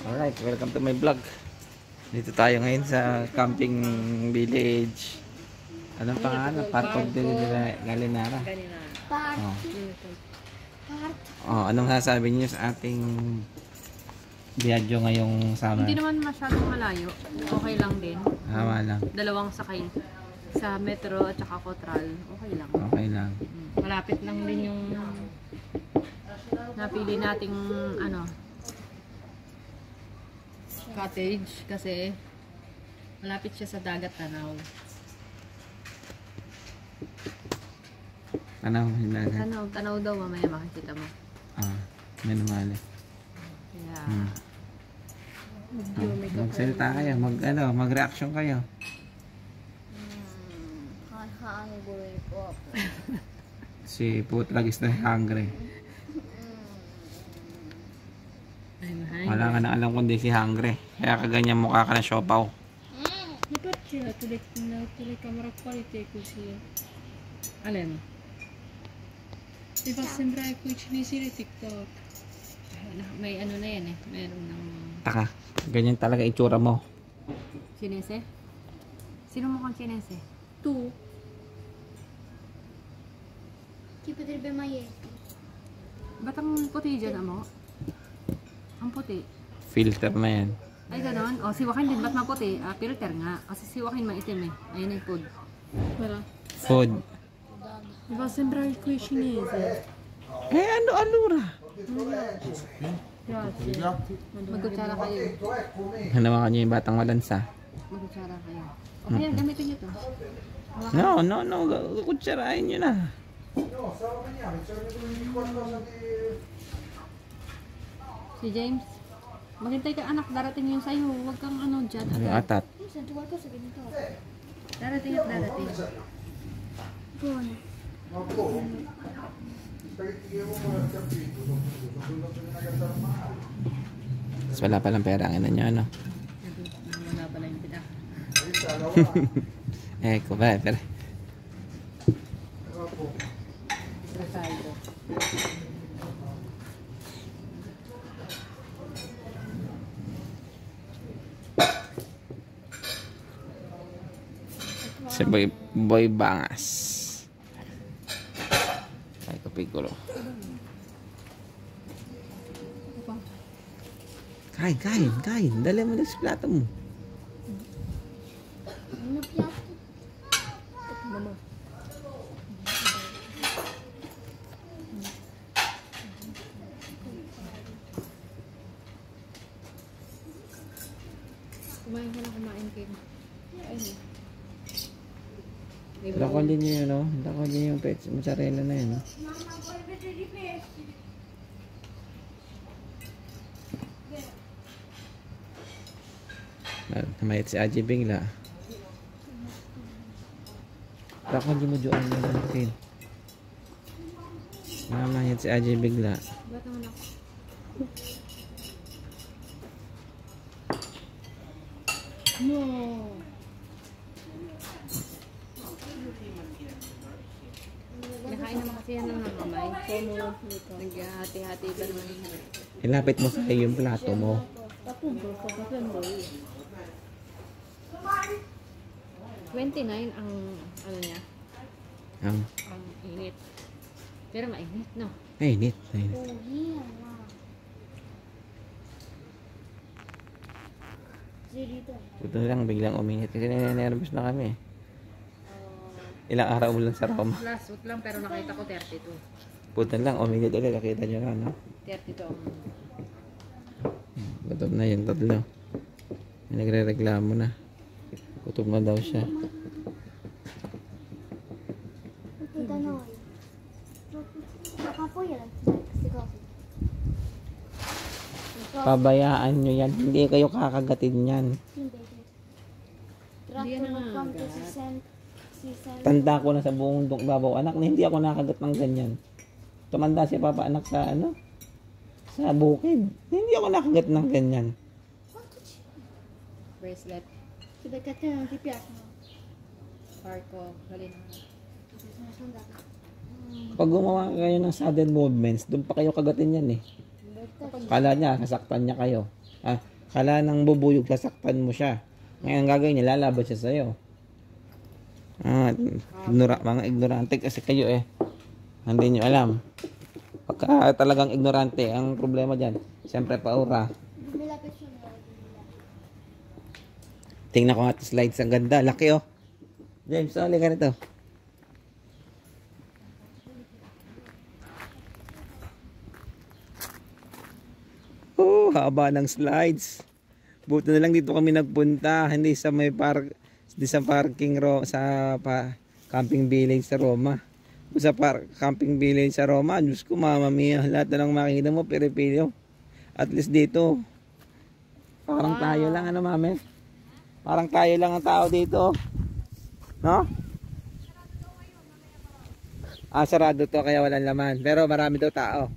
Alright, welcome to my vlog. Dito tayo ngayon sa camping village. Anong pangalan? Park de Galinara. Anong sasabi niyo sa ating biyadyo ngayong summer? Hindi naman masyadong malayo. Okay lang din. Hawa lang. Dalawang sakay sa metro at saka Cotral. Okay lang. Okay lang. Malapit lang din yung napili nating cottage kasi malapit siya sa dagat Tanaw. Tanaw daw, mamaya makikita mo. May namali. Kaya magsalita kayo, mag-reaction kayo. Hungry po. Si Putrag is na hungry. Wala ka na alam kundi si hungry. Kaya kaganyan mukha ka na siopaw. Alin? Diba sembra ko chinisiri TikTok. May ano na yan eh. Meron ng Taka, ganyan talaga itsura mo. chinese. Sino mukhang chinese? Tu. Chi potrebbe mai Ba't ang puti dyan mo? Ang puti. Filter na yan. Ay ganon. O si Joaquin din ba't maputi? Filter nga. Kasi si Joaquin maitim eh. Ayun yung food. Wala. Food. Diba sembra ko chinese. Ano alura? Magkutsara kayo. Hanawakan niyo yung batang walansa. Magkutsara kayo. Okay yan, gamitin nyo to. No. Kutsarain niyo na. Si James. Maghintay ka anak, darating yung sayo. Huwag kang dyan. Atat. Io sento qualcosa che mi tocca. Darating at darating. Buono. Mas wala palang pera ang ina niyo, ano? Wala pala yung pita. Ecco, vai, per. Resaldo. Si Boy Bangas. Ay, kapigulo. Kain. Dali mo na sa plato mo. Il mio piatto. Mama. Kumain ka na, kumain kayo. Ayun. Lakolin niyo yun, no? Lakolin niyo yung mozzarella na yun, no? Mamma, vuoi vedere i pesci? Namayat si Aji bigla. Lakolin mo doon na natin. Namayat si Aji bigla. Ba't naman ako? No. Nakain naman kasi yan ng mamay. Naghahati-hati ba naman yun? Ilapit mo sa iyo yung plato mo. Appunto, sto facendo io. 29 ang niya, Ang ang init. Pero mainit, no? init. Oh, yeah, wow. Zerito. Buto lang biglang uminit kasi nervous na kami. Ilang araw mo lang sa Roma. Last week lang pero nakita ko 32. Buto lang uminit ulit. Nakita nyo na, no? 32 ang Gutom na yung tatlo. May nagre-reklamo na. Gutom na daw siya. Tutto da noi. Ma poi era queste cose. Pabayaan nyo yan. Hindi kayo kakagatin yan. Invece. Hindi yan Tratto quanto nangangagat. si sente. Tanda ko na sa buong babaw anak na hindi ako nakagat ng ganyan. Tumanda si papa anak sa sa bukid. Hindi ako nakagat ng ganyan. Quanto ci? bracelet. Sì, perché a te non ti piacciono. Parko, galing. Sono andata. Pag gumawa kayo ng sudden movements, doon pa kayo kagatin yan eh. Kala niya, sasaktan niya kayo. Kala nang bubuyog, sasaktan mo siya. Ngayon ang gagawin niya, lalaban siya sa'yo. Mga ignorante kasi kayo eh. Hindi nyo alam. Pagka talagang ignorante, ang problema dyan, siyempre paura. Lumilapit siya na. Tingnan ko nga ito slides. Ang ganda. Laki oh. James, sali ka nito. Oh, haba ng slides. Buti na lang dito kami nagpunta. Hindi sa may hindi sa parking camping village sa Roma. Sa camping village sa Roma, Diyos ko, Mama Mia, lahat na lang makikita mo, pere-pilyo. At least dito, parang tayo lang, ano mami? Parang tayo lang ang tao dito. No? Sarado to, kaya walang laman. Pero marami daw tao.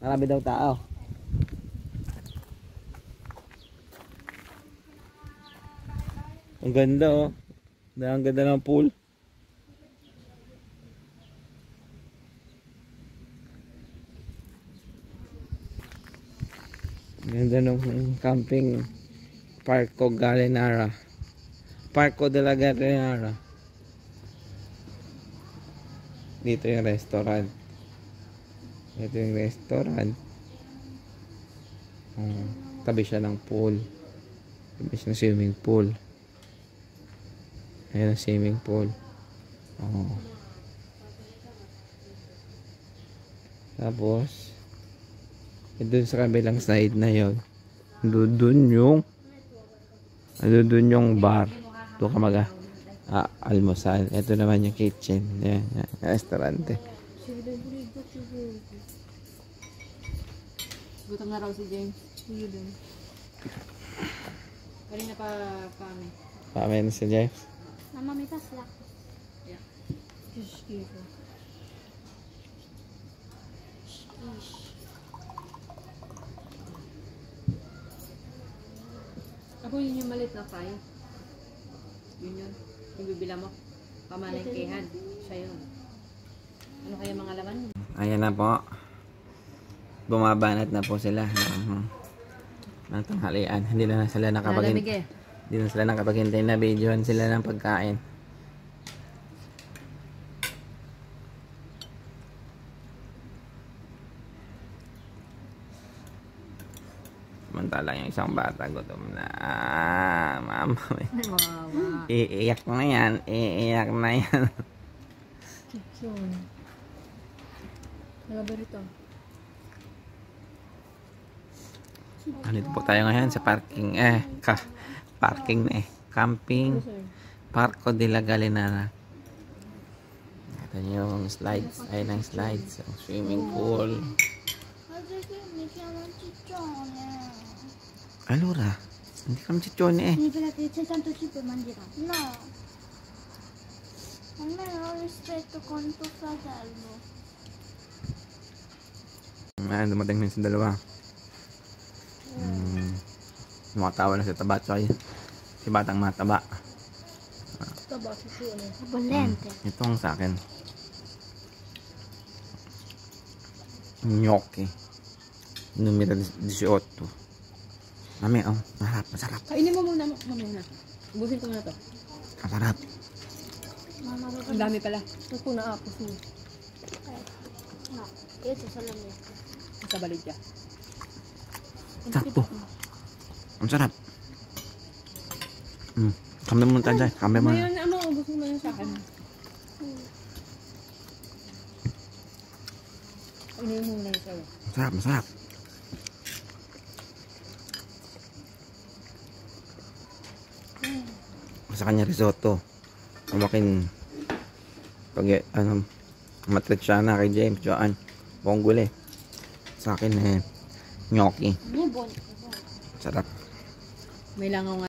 Marami daw tao. Ang ganda oh. Ang ganda ng pool. Ganda ng camping Parco Gallinara. Parco de la Gallinara. Dito yung restaurant. Ito yung restaurant. Tabi siya ng pool. Tabi siya ng swimming pool. Ayan ang swimming pool. Tapos doon sa kabilang side na yun, doon yung bar. Doon ka almusal. Ito naman yung kitchen. Yan, restaurante. Gutom na raw si James. Sige din. Kanina pa kami. Pamay na si James. Mama, may paslak. Yeah. Ako yun yung malit na file. Yun. Yung bibila mo. Pamalengkehan. Siya yun. Ano kaya mga laman? Ayan na po. Bumabanat na po sila ng tanghalian. Hindi na sila hindi na sila nakapaghintay na videohan sila ng pagkain. Samantalang yung isang bata gutom na. Mama. Iiyak na yan. Iiyak na yan. Yun. Nagabarito. Dito po tayo ngayon sa parking. Parking na eh. Camping. Parco de la Gallinara. Ito yung slides. Ayun ang slides. Swimming pool. Allora, hindi kami chichone eh. Hindi pala 305 mangira. No. Almeno rispetto con tuo fratello. Dumating na sa dalawa. Matawa na sa taba. Si batang mataba. Taba si Sune. Bollente. Ito ang sa akin. Gnocchi. Numero 18. Mami, masarap. Kainin mo muna. Ubusin ko na to. Masarap. Mama, Ang dami pala. Ito po na ako siya. no. Ito sa lamig. Sa balid siya. Sakto. Ang sarap. Kamay mo tayo dyan. Kamay mo. Ngayon, ubusin mo yun sa akin. Kainin mo muna sa'yo. Masarap. Sa kanya risotto. Umakin matriciana kay James Joan Bonggole. Sa akin gnocchi. Ano bon? Sarap. May langaw nga.